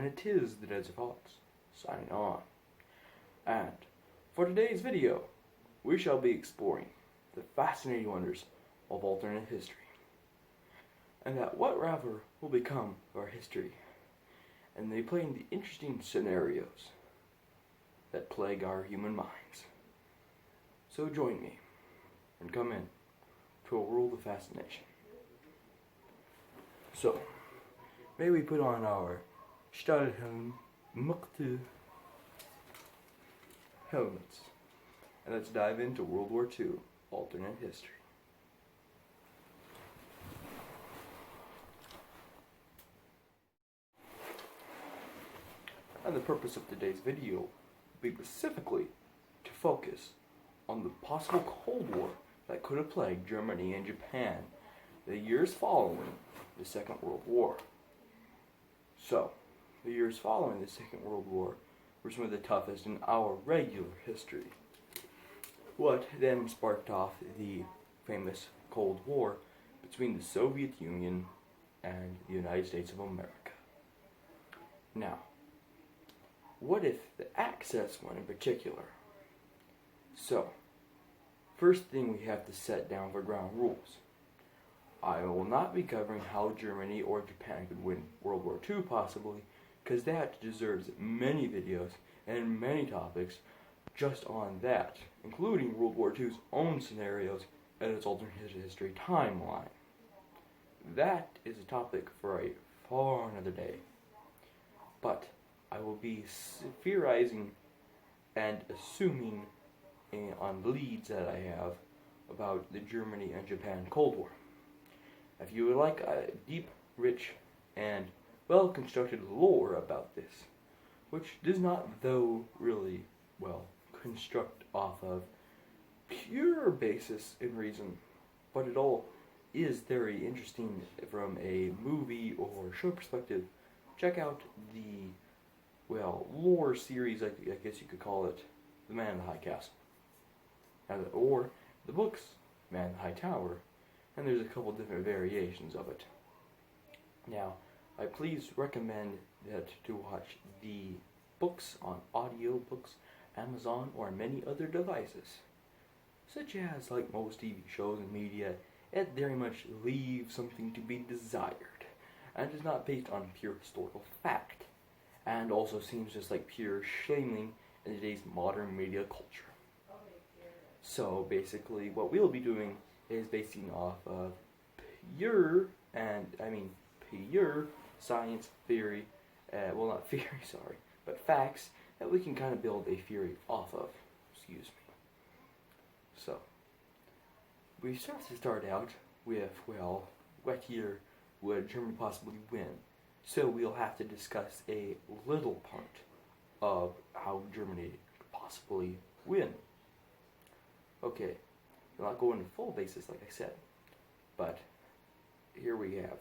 and it is the Desert Fox, signing on. And for today's video, we shall be exploring the fascinating wonders of alternate history, and that whatever will become of our history, and they play in the interesting scenarios that plague our human minds. So join me and come in to a world of fascination. So, may we put on our Stahlhelm Muktu helmets, and let's dive into World War II alternate history. And the purpose of today's video will be specifically to focus on the possible Cold War that could have plagued Germany and Japan the years following the Second World War. So, the years following the Second World War were some of the toughest in our regular history. What then sparked off the famous Cold War between the Soviet Union and the United States of America. Now, what if the Axis one in particular? So, first thing we have to set down for ground rules. I will not be covering how Germany or Japan could win World War II possibly, because that deserves many videos and many topics just on that, including World War II's own scenarios and its alternate history timeline. That is a topic for a far another day. But I will be theorizing and assuming on leads that I have about the Germany and Japan Cold War. If you would like a deep, rich, and well-constructed lore about this, which does not, though, really, construct off of pure basis and reason, but it all is very interesting from a movie or show perspective, check out the, lore series, I guess you could call it, The Man in the High Castle. Or the books, Man in the High Tower, and there's a couple different variations of it. Now, I please recommend that to watch the books on audiobooks, Amazon, or many other devices, such as, like most TV shows and media, it very much leaves something to be desired, and is not based on pure historical fact, and also seems just like pure shaming in today's modern media culture. So basically, what we'll be doing is basing off of pure science theory, not theory, sorry, but facts that we can kind of build a theory off of. Excuse me. So, we start out with, what year would Germany possibly win? So we'll have to discuss a little part of how Germany could possibly win. Okay, we'll not go into full basis like I said, but here we have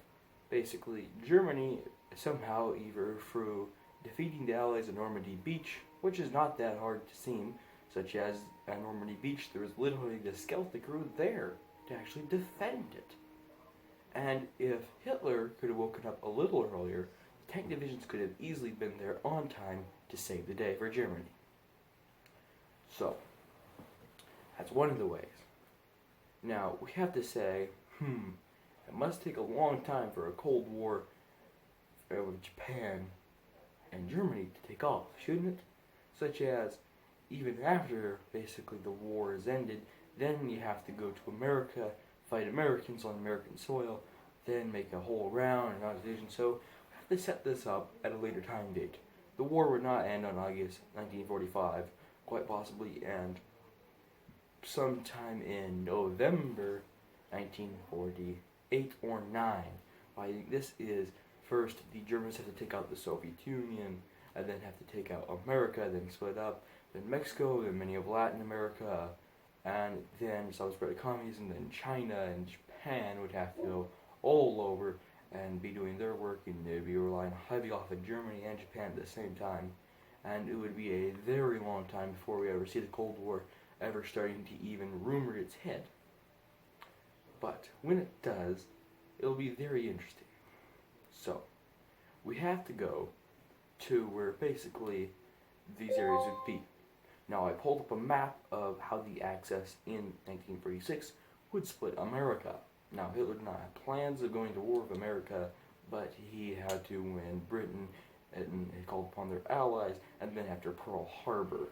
basically Germany somehow either through defeating the Allies at Normandy Beach, which is not that hard to see, such as at Normandy Beach there was literally the skeleton crew there to actually defend it. And if Hitler could have woken up a little earlier, the tank divisions could have easily been there on time to save the day for Germany. So, that's one of the ways. Now, we have to say, it must take a long time for a Cold War with Japan and Germany to take off, shouldn't it? Such as, even after basically the war is ended, then you have to go to America, fight Americans on American soil, then make a whole round and not division. So we have to set this up at a later time date. The war would not end on August 1945, quite possibly end sometime in November 1948 or 9. By this is first the Germans have to take out the Soviet Union, and then have to take out America, then split up, then Mexico, then many of Latin America, and then subspread communism, then China and Japan would have to go all over and be doing their work, and they'd be relying heavily off of Germany and Japan at the same time. And it would be a very long time before we ever see the Cold War ever starting to even rumor its head. But when it does, it'll be very interesting. So, we have to go to where basically these areas would be. Now I pulled up a map of how the Axis in 1946 would split America. Now Hitler did not have plans of going to war with America, but he had to win Britain, and he called upon their allies, and then after Pearl Harbor.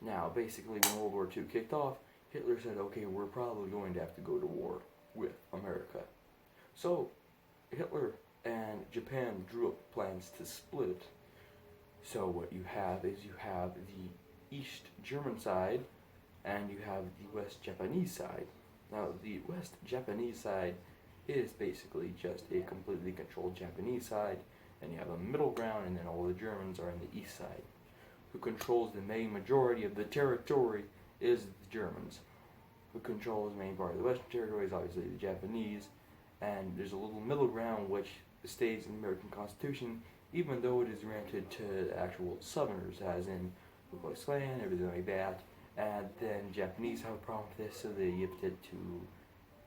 Now basically when World War II kicked off, Hitler said, okay, we're probably going to have to go to war with America. So Hitler and Japan drew up plans to split. So what you have is you have the East German side and you have the West Japanese side. Now the West Japanese side is basically just a completely controlled Japanese side, and you have a middle ground, and then all the Germans are on the east side. Who controls the main majority of the territory is the Germans. Who controls the main part of the Western territory is obviously the Japanese, and there's a little middle ground which stays in the American Constitution, even though it is granted to actual Southerners, as in Ku Klux Klan, everything like that. And then Japanese have a problem with this, so they gift it to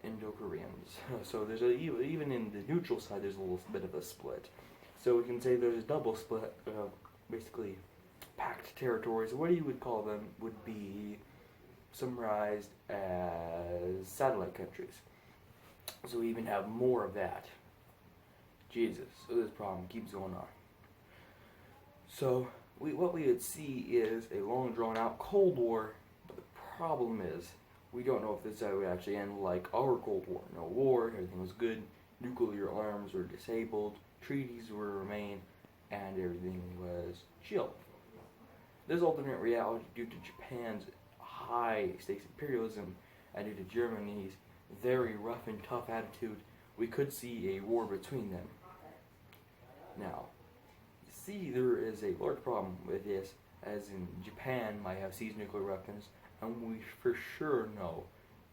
Indo-Koreans. So there's even in the neutral side, there's a little bit of a split. So we can say there's a double split of basically packed territories. What you would call them would be summarized as satellite countries. So we even have more of that. Jesus, so this problem keeps going on. So what we would see is a long drawn out Cold War, but the problem is we don't know if this would actually end like our Cold War. No war, everything was good, nuclear alarms were disabled, treaties were remain, and everything was chill. This alternate reality, due to Japan's high stakes imperialism and due to Germany's very rough and tough attitude, we could see a war between them. Now, you see there is a large problem with this, as in Japan might have seized nuclear weapons, and we for sure know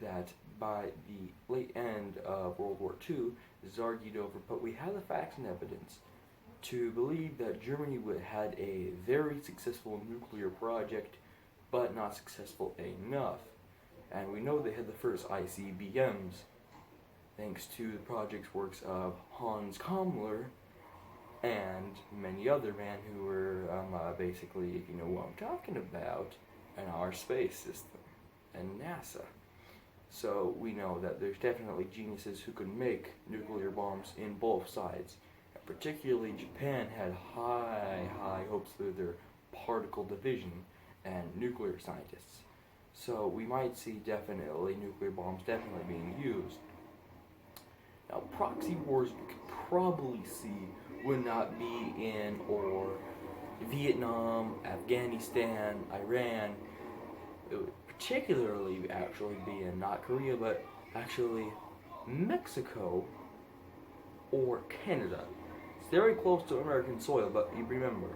that by the late end of World War II, this is argued over, but we have the facts and evidence to believe that Germany had a very successful nuclear project, but not successful enough. And we know they had the first ICBMs, thanks to the project's works of Hans Kammler and many other men who were basically, if you know what I'm talking about, in our space system and NASA. So we know that there's definitely geniuses who could make nuclear bombs in both sides. And particularly Japan had high hopes for their particle division and nuclear scientists. So we might see definitely nuclear bombs definitely being used. Now proxy wars we could probably see would not be in or Vietnam, Afghanistan, Iran. It would particularly actually be in not Korea, but actually Mexico or Canada. It's very close to American soil, but you remember,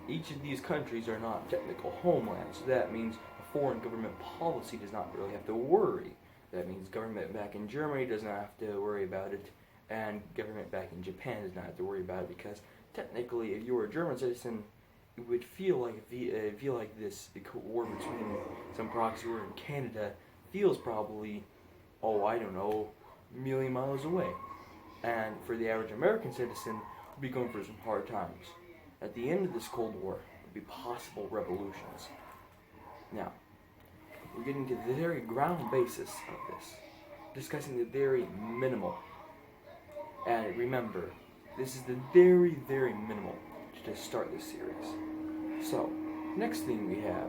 each of these countries are not technical homelands, so that means a foreign government policy does not really have to worry. That means government back in Germany does not have to worry about it, and government back in Japan does not have to worry about it, because technically if you were a German citizen, it would feel like this war between some proxy war in Canada feels probably, I don't know, a million miles away. And for the average American citizen, we'd be going for some hard times. At the end of this Cold War, would be possible revolutions. Now, we're getting to the very ground basis of this, discussing the very minimal. And remember, this is the very, very minimal to start this series. So, next thing we have,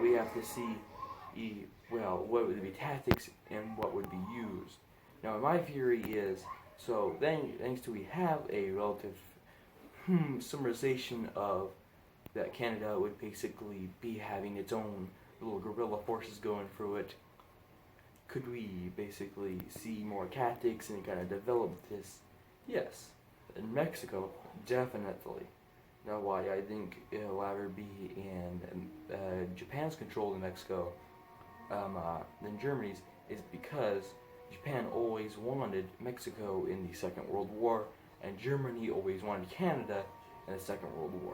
we have to see, what would be tactics and what would be used. Now, my theory is, so then, thanks to we have a relative summarization of that Canada would basically be having its own little guerrilla forces going through it. Could we basically see more tactics and kind of develop this? Yes. In Mexico, definitely. Now, why I think it'll ever be in Japan's control in Mexico than Germany's is because Japan always wanted Mexico in the Second World War, and Germany always wanted Canada in the Second World War.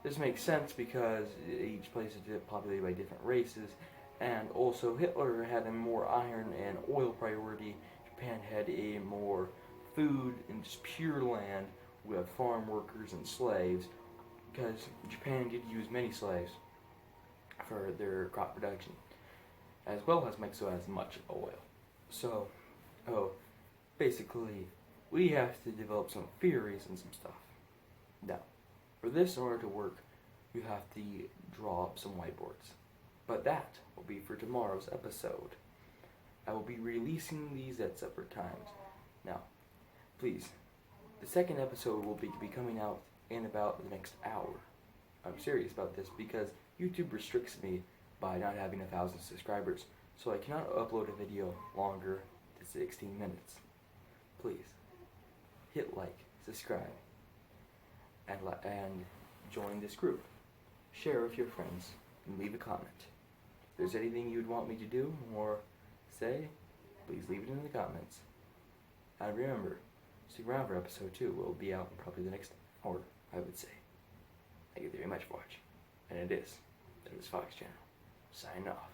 This makes sense because each place is populated by different races, and also Hitler had a more iron and oil priority. Japan had a more food and just pure land, we have farm workers and slaves, because Japan did use many slaves for their crop production, as well as make so as much oil. So, basically, we have to develop some theories and some stuff. Now, for this, in order to work, you have to draw up some whiteboards. But that will be for tomorrow's episode. I will be releasing these at separate times. Now, please, the second episode will be coming out in about the next hour. I'm serious about this because YouTube restricts me by not having 1,000 subscribers, so I cannot upload a video longer than 16 minutes. Please, hit like, subscribe, and join this group. Share with your friends, and leave a comment. If there's anything you'd want me to do or say, please leave it in the comments. And remember, stick around for episode 2. It will be out in probably the next hour, I would say. Thank you very much for watching. And it is Fox Channel. Sign off.